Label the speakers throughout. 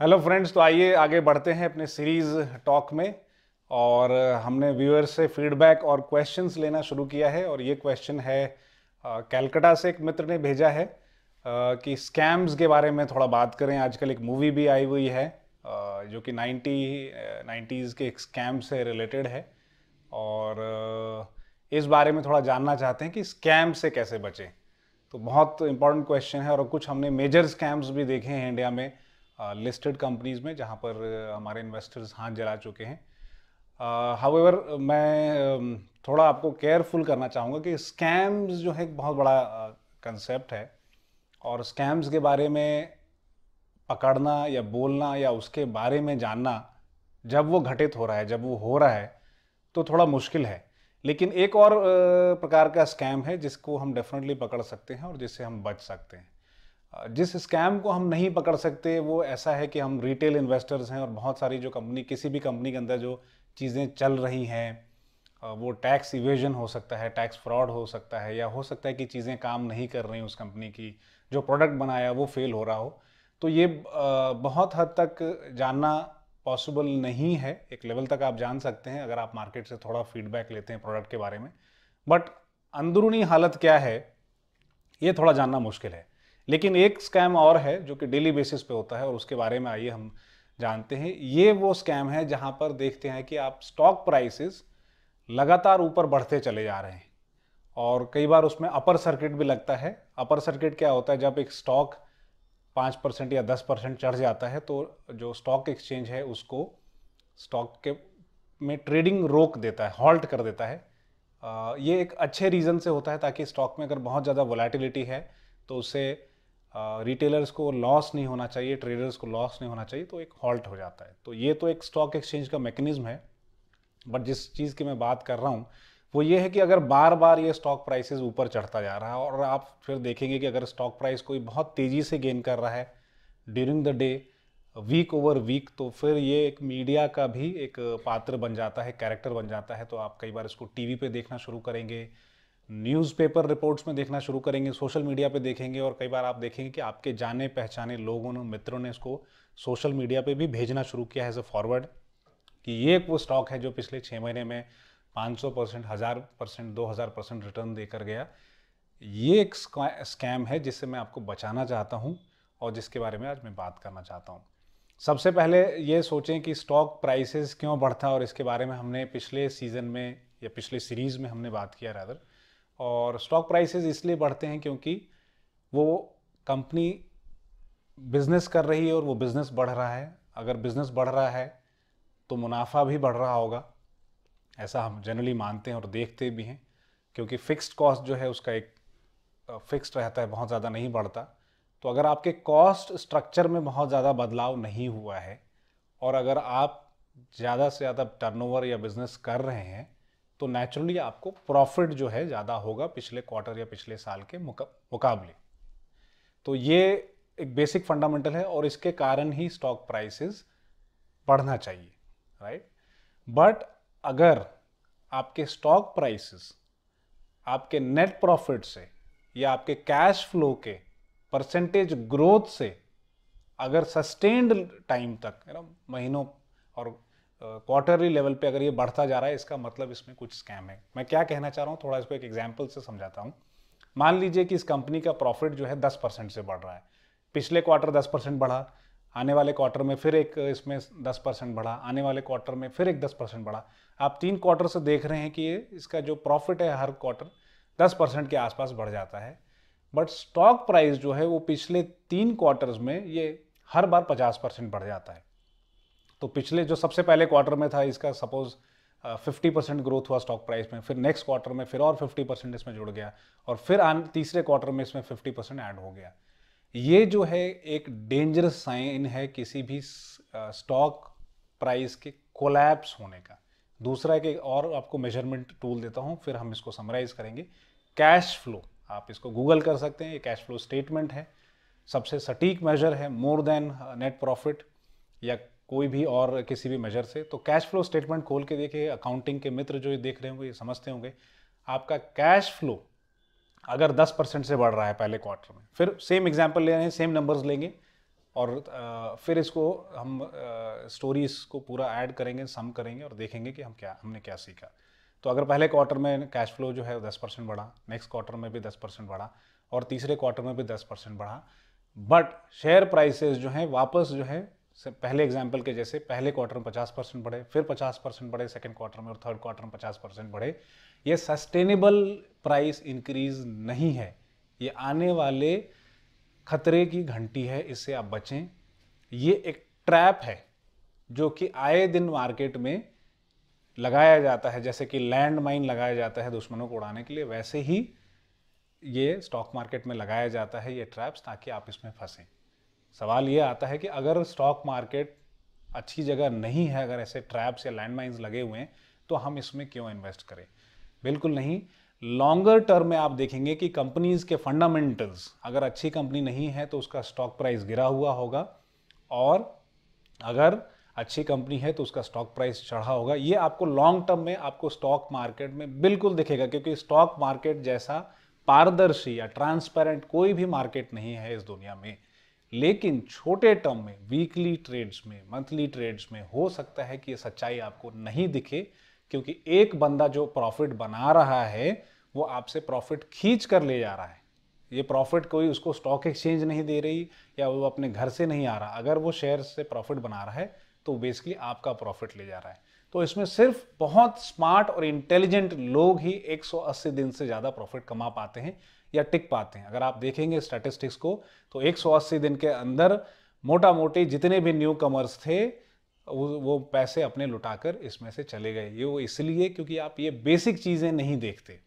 Speaker 1: Hello friends, तो आइए आगे बढ़ते हैं अपने सीरीज़ टॉक में। और हमने व्यूअर्स से फीडबैक और क्वेश्चंस लेना शुरू किया है। और ये क्वेश्चन है कैलकाटा से एक मित्र ने भेजा है कि स्कैम्स के बारे में थोड़ा बात करें। आजकल एक मूवी भी आई हुई है जो कि 90s के एक स्कैम से रिलेटेड है। और इस बारे में थोड़ा जानना चाहते हैं कि स्कैम से कैसे बचें। तो बहुत इंपॉर्टेंट क्वेश्चन है। और कुछ हमने मेजर स्कैम्स भी देखे हैं इंडिया में, लिस्टेड कंपनीज में, जहां पर हमारे इन्वेस्टर्स हाथ जला चुके हैं। हाउएवर मैं थोड़ा आपको केयरफुल करना चाहूँगा कि स्कैम्स जो है एक बहुत बड़ा कंसेप्ट है। और स्कैम्स के बारे में पकड़ना या बोलना या उसके बारे में जानना, जब वो घटित हो रहा है, जब वो हो रहा है, तो थोड़ा मुश्किल है। लेकिन एक और प्रकार का स्कैम है जिसको हम डेफिनेटली पकड़ सकते हैं और जिससे हम बच सकते हैं। जिस स्कैम को हम नहीं पकड़ सकते वो ऐसा है कि हम रिटेल इन्वेस्टर्स हैं और बहुत सारी जो कंपनी, किसी भी कंपनी के अंदर जो चीज़ें चल रही हैं, वो टैक्स इवेजन हो सकता है, टैक्स फ्रॉड हो सकता है, या हो सकता है कि चीज़ें काम नहीं कर रही उस कंपनी की, जो प्रोडक्ट बनाया वो फेल हो रहा हो। तो ये बहुत हद तक जानना पॉसिबल नहीं है। एक लेवल तक आप जान सकते हैं अगर आप मार्केट से थोड़ा फीडबैक लेते हैं प्रोडक्ट के बारे में, बट अंदरूनी हालत क्या है ये थोड़ा जानना मुश्किल है। लेकिन एक स्कैम और है जो कि डेली बेसिस पे होता है, और उसके बारे में आइए हम जानते हैं। ये वो स्कैम है जहां पर देखते हैं कि आप स्टॉक प्राइसेस लगातार ऊपर बढ़ते चले जा रहे हैं, और कई बार उसमें अपर सर्किट भी लगता है। अपर सर्किट क्या होता है? जब एक स्टॉक 5% या 10% चढ़ जाता है तो जो स्टॉक एक्सचेंज है उसको स्टॉक के में ट्रेडिंग रोक देता है, हॉल्ट कर देता है। ये एक अच्छे रीज़न से होता है ताकि स्टॉक में अगर बहुत ज़्यादा वोलेटिलिटी है तो उससे रिटेलर्स को लॉस नहीं होना चाहिए, ट्रेडर्स को लॉस नहीं होना चाहिए, तो एक हॉल्ट हो जाता है। तो ये तो एक स्टॉक एक्सचेंज का मैकेनिज्म है। बट जिस चीज़ की मैं बात कर रहा हूँ वो ये है कि अगर बार बार ये स्टॉक प्राइसेस ऊपर चढ़ता जा रहा है और आप फिर देखेंगे कि अगर स्टॉक प्राइस कोई बहुत तेज़ी से गेन कर रहा है during the day, week over week, तो फिर ये एक मीडिया का भी एक पात्र बन जाता है, कैरेक्टर बन जाता है। तो आप कई बार इसको टीवी पे देखना शुरू करेंगे, न्यूज़पेपर रिपोर्ट्स में देखना शुरू करेंगे, सोशल मीडिया पे देखेंगे, और कई बार आप देखेंगे कि आपके जाने पहचाने लोगों ने, मित्रों ने इसको सोशल मीडिया पे भी भेजना शुरू किया है एज अ फॉरवर्ड, कि ये वो स्टॉक है जो पिछले 6 महीने में 500%, 1000%, 2000% रिटर्न देकर गया। ये एक स्कैम है जिससे मैं आपको बचाना चाहता हूँ और जिसके बारे में आज मैं बात करना चाहता हूँ। सबसे पहले ये सोचें कि स्टॉक प्राइसेस क्यों बढ़ता है, और इसके बारे में हमने पिछले सीज़न में या पिछले सीरीज़ में हमने बात किया रादर। और स्टॉक प्राइसेस इसलिए बढ़ते हैं क्योंकि वो कंपनी बिजनेस कर रही है और वो बिजनेस बढ़ रहा है। अगर बिजनेस बढ़ रहा है तो मुनाफा भी बढ़ रहा होगा, ऐसा हम जनरली मानते हैं और देखते भी हैं, क्योंकि फिक्स्ड कॉस्ट जो है उसका एक फिक्स्ड रहता है, बहुत ज़्यादा नहीं बढ़ता। तो अगर आपके कॉस्ट स्ट्रक्चर में बहुत ज़्यादा बदलाव नहीं हुआ है और अगर आप ज़्यादा से ज़्यादा टर्नओवर या बिजनेस कर रहे हैं तो नेचुरली आपको प्रॉफिट जो है ज़्यादा होगा पिछले क्वार्टर या पिछले साल के मुकाबले। तो ये एक बेसिक फंडामेंटल है और इसके कारण ही स्टॉक प्राइसेस बढ़ना चाहिए, राइट। बट अगर आपके स्टॉक प्राइसेस आपके नेट प्रॉफिट से या आपके कैश फ्लो के परसेंटेज ग्रोथ से अगर सस्टेन्ड टाइम तक, महीनों और क्वार्टरली लेवल पे अगर ये बढ़ता जा रहा है, इसका मतलब इसमें कुछ स्कैम है। मैं क्या कहना चाह रहा हूँ, थोड़ा इसको एक एग्जांपल से समझाता हूँ। मान लीजिए कि इस कंपनी का प्रॉफिट जो है 10% से बढ़ रहा है। पिछले क्वार्टर 10% बढ़ा, आने वाले क्वार्टर में फिर एक इसमें 10% बढ़ा, आने वाले क्वार्टर में फिर एक 10% बढ़ा। आप 3 क्वार्टर से देख रहे हैं कि ये इसका जो प्रॉफिट है हर क्वार्टर 10% के आसपास बढ़ जाता है। बट स्टॉक प्राइस जो है वो पिछले 3 क्वार्टर्स में ये हर बार 50% बढ़ जाता है। तो पिछले जो सबसे पहले क्वार्टर में था इसका सपोज 50% ग्रोथ हुआ स्टॉक प्राइस में, फिर नेक्स्ट क्वार्टर में फिर और 50% इसमें जुड़ गया, और फिर तीसरे क्वार्टर में इसमें 50% ऐड हो गया। ये जो है एक डेंजरस साइन है किसी भी स्टॉक प्राइस के कोलैप्स होने का। दूसरा एक और आपको मेजरमेंट टूल देता हूं, फिर हम इसको समराइज करेंगे। कैश फ्लो, आप इसको गूगल कर सकते हैं, ये कैश फ्लो स्टेटमेंट है, सबसे सटीक मेजर है, मोर देन नेट प्रॉफिट या कोई भी और किसी भी मेजर से। तो कैश फ्लो स्टेटमेंट खोल के देखिए, अकाउंटिंग के मित्र जो ये देख रहे होंगे ये समझते होंगे, आपका कैश फ्लो अगर 10% से बढ़ रहा है पहले क्वार्टर में, फिर सेम एग्जांपल ले रहे हैं, सेम नंबर्स लेंगे, और फिर इसको हम स्टोरीज को पूरा ऐड करेंगे, सम करेंगे और देखेंगे कि हमने क्या सीखा। तो अगर पहले क्वार्टर में कैश फ्लो जो है 10% बढ़ा, नेक्स्ट क्वार्टर में भी 10% बढ़ा और तीसरे क्वार्टर में भी 10% बढ़ा, बट शेयर प्राइसेस जो हैं वापस जो है पहले एग्जाम्पल के जैसे पहले क्वार्टर में 50% बढ़े, फिर 50% बढ़े सेकेंड क्वार्टर में और थर्ड क्वार्टर में 50% बढ़े, ये सस्टेनेबल प्राइस इंक्रीज नहीं है, ये आने वाले खतरे की घंटी है, इससे आप बचें। ये एक ट्रैप है जो कि आए दिन मार्केट में लगाया जाता है, जैसे कि लैंड माइन लगाया जाता है दुश्मनों को उड़ाने के लिए, वैसे ही ये स्टॉक मार्केट में लगाया जाता है ये ट्रैप्स, ताकि आप इसमें फंसें। सवाल ये आता है कि अगर स्टॉक मार्केट अच्छी जगह नहीं है, अगर ऐसे ट्रैप्स या लैंड माइन्स लगे हुए हैं, तो हम इसमें क्यों इन्वेस्ट करें? बिल्कुल नहीं। लॉन्गर टर्म में आप देखेंगे कि कंपनीज के फंडामेंटल्स, अगर अच्छी कंपनी नहीं है तो उसका स्टॉक प्राइस गिरा हुआ होगा, और अगर अच्छी कंपनी है तो उसका स्टॉक प्राइस चढ़ा होगा। ये आपको लॉन्ग टर्म में आपको स्टॉक मार्केट में बिल्कुल दिखेगा, क्योंकि स्टॉक मार्केट जैसा पारदर्शी या ट्रांसपेरेंट कोई भी मार्केट नहीं है इस दुनिया में। लेकिन छोटे टर्म में, वीकली ट्रेड्स में, मंथली ट्रेड्स में हो सकता है कि ये सच्चाई आपको नहीं दिखे, क्योंकि एक बंदा जो प्रॉफिट बना रहा है वो आपसे प्रॉफिट खींच कर ले जा रहा है। ये प्रॉफिट कोई उसको स्टॉक एक्सचेंज नहीं दे रही या वो अपने घर से नहीं आ रहा। अगर वो शेयर से प्रॉफिट बना रहा है तो बेसिकली आपका प्रॉफिट ले जा रहा है। तो इसमें सिर्फ बहुत स्मार्ट और इंटेलिजेंट लोग ही 180 दिन से ज़्यादा प्रॉफिट कमा पाते हैं या टिक पाते हैं। अगर आप देखेंगे स्टैटिस्टिक्स को तो 180 दिन के अंदर मोटा मोटी जितने भी न्यू कमर्स थे वो पैसे अपने लुटाकर इसमें से चले गए। ये वो इसलिए क्योंकि आप ये बेसिक चीज़ें नहीं देखते।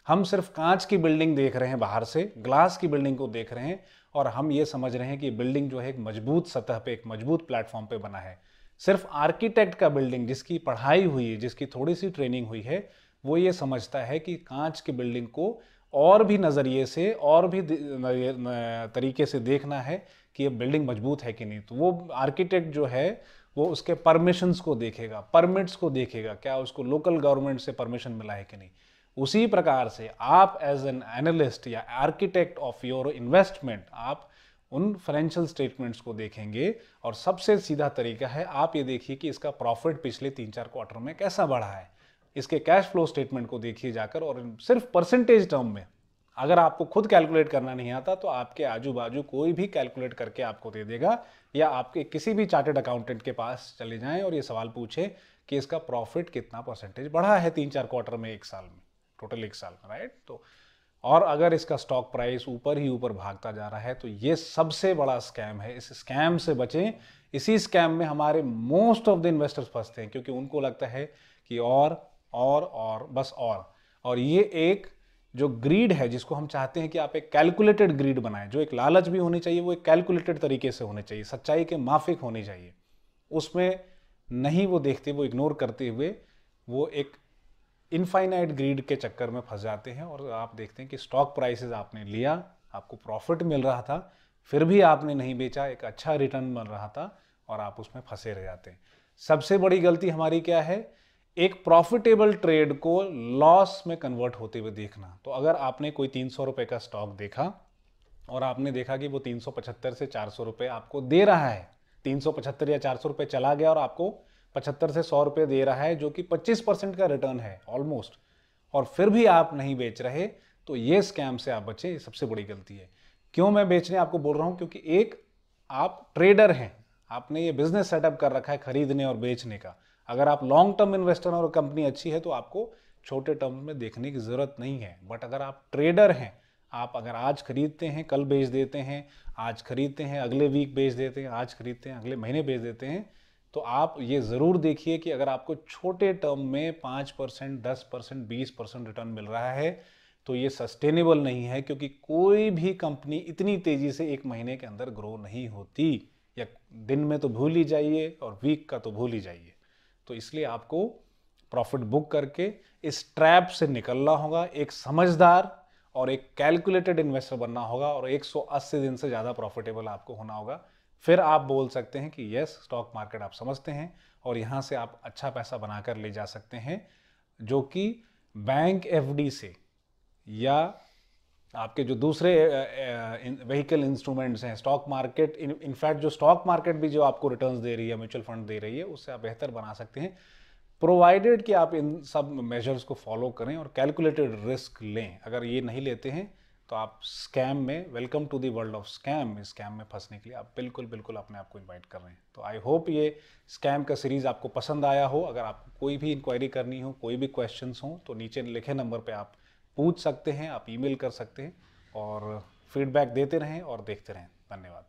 Speaker 1: हम सिर्फ कांच की बिल्डिंग देख रहे हैं, बाहर से ग्लास की बिल्डिंग को देख रहे हैं, और हम ये समझ रहे हैं कि बिल्डिंग जो है एक मजबूत सतह पे, एक मजबूत प्लेटफॉर्म पे बना है। सिर्फ आर्किटेक्ट का बिल्डिंग, जिसकी पढ़ाई हुई है, जिसकी थोड़ी सी ट्रेनिंग हुई है, वो ये समझता है कि कांच की बिल्डिंग को और भी नज़रिए से और भी तरीके से देखना है कि ये बिल्डिंग मजबूत है कि नहीं। तो वो आर्किटेक्ट जो है वो उसके परमिशंस को देखेगा, परमिट्स को देखेगा, क्या उसको लोकल गवर्नमेंट से परमिशन मिला है कि नहीं। उसी प्रकार से आप एज एन एनालिस्ट या आर्किटेक्ट ऑफ योर इन्वेस्टमेंट, आप उन फाइनेंशियल स्टेटमेंट्स को देखेंगे, और सबसे सीधा तरीका है आप ये देखिए कि इसका प्रॉफिट पिछले 3-4 क्वार्टर में कैसा बढ़ा है। इसके कैश फ्लो स्टेटमेंट को देखिए जाकर, और सिर्फ परसेंटेज टर्म में। अगर आपको खुद कैलकुलेट करना नहीं आता तो आपके आजू बाजू कोई भी कैलकुलेट करके आपको दे देगा, या आपके किसी भी चार्टर्ड अकाउंटेंट के पास चले जाएं और ये सवाल पूछे कि इसका प्रॉफिट कितना परसेंटेज बढ़ा है 3-4 क्वार्टर में, एक साल में, टोटल एक साल में, राइट। तो और अगर इसका स्टॉक प्राइस ऊपर ही ऊपर भागता जा रहा है तो ये सबसे बड़ा स्कैम है। इस स्कैम से बचें। इसी स्कैम में हमारे मोस्ट ऑफ द इन्वेस्टर्स फंसते हैं, क्योंकि उनको लगता है कि और बस और ये एक जो ग्रीड है, जिसको हम चाहते हैं कि आप एक कैलकुलेटेड ग्रीड बनाएं, जो एक लालच भी होनी चाहिए, वो एक कैलकुलेटेड तरीके से होनी चाहिए, सच्चाई के माफिक होनी चाहिए। उसमें नहीं वो देखते, वो इग्नोर करते हुए वो एक इनफाइनाइट ग्रीड के चक्कर में फंस जाते हैं। और आप देखते हैं कि स्टॉक प्राइसेस आपने लिया, आपको प्रॉफिट मिल रहा था, फिर भी आपने नहीं बेचा, एक अच्छा रिटर्न मिल रहा था, और आप उसमें फंसे रह जाते हैं। सबसे बड़ी गलती हमारी क्या है? एक प्रॉफिटेबल ट्रेड को लॉस में कन्वर्ट होते हुए देखना। तो अगर आपने कोई 300 रुपए का स्टॉक देखा और आपने देखा कि वो 375 से 400 रुपए आपको दे रहा है, 375 या 400 रुपए चला गया और आपको 75 से 100 रुपए दे रहा है, जो कि 25% का रिटर्न है ऑलमोस्ट, और फिर भी आप नहीं बेच रहे, तो ये स्कैम से आप बचें। ये सबसे बड़ी गलती है। क्यों मैं बेचने आपको बोल रहा हूं? क्योंकि एक आप ट्रेडर हैं, आपने ये बिजनेस सेटअप कर रखा है खरीदने और बेचने का। अगर आप लॉन्ग टर्म इन्वेस्टर और कंपनी अच्छी है तो आपको छोटे टर्म में देखने की जरूरत नहीं है। बट अगर आप ट्रेडर हैं, आप अगर आज खरीदते हैं कल बेच देते हैं, आज खरीदते हैं अगले वीक बेच देते हैं, आज खरीदते हैं अगले महीने बेच देते हैं, तो आप ये ज़रूर देखिए कि अगर आपको छोटे टर्म में 5%, 10%, 20% रिटर्न मिल रहा है तो ये सस्टेनेबल नहीं है, क्योंकि कोई भी कंपनी इतनी तेज़ी से एक महीने के अंदर ग्रो नहीं होती। या दिन में तो भूल ही जाइए और वीक का तो भूल ही जाइए। तो इसलिए आपको प्रॉफिट बुक करके इस ट्रैप से निकलना होगा, एक समझदार और एक कैलकुलेटेड इन्वेस्टर बनना होगा, और 180 दिन से ज़्यादा प्रॉफिटेबल आपको होना होगा। फिर आप बोल सकते हैं कि यस, स्टॉक मार्केट आप समझते हैं और यहाँ से आप अच्छा पैसा बनाकर ले जा सकते हैं, जो कि बैंक एफडी से या आपके जो दूसरे व्हीकल इंस्ट्रूमेंट्स हैं, स्टॉक मार्केट, इनफैक्ट जो स्टॉक मार्केट भी जो आपको रिटर्न्स दे रही है, म्यूचुअल फंड दे रही है, उससे आप बेहतर बना सकते हैं, प्रोवाइडेड कि आप इन सब मेजर्स को फॉलो करें और कैलकुलेटेड रिस्क लें। अगर ये नहीं लेते हैं तो आप स्कैम में, welcome to the world of scam, इस स्कैम में फंसने के लिए आप बिल्कुल बिल्कुल अपने आप को इन्वाइट कर रहे हैं। तो आई होप ये स्कैम का सीरीज़ आपको पसंद आया हो। अगर आपको कोई भी इंक्वायरी करनी हो, कोई भी क्वेश्चंस हो, तो नीचे लिखे नंबर पे आप पूछ सकते हैं, आप ईमेल कर सकते हैं और फीडबैक देते रहें और देखते रहें। धन्यवाद।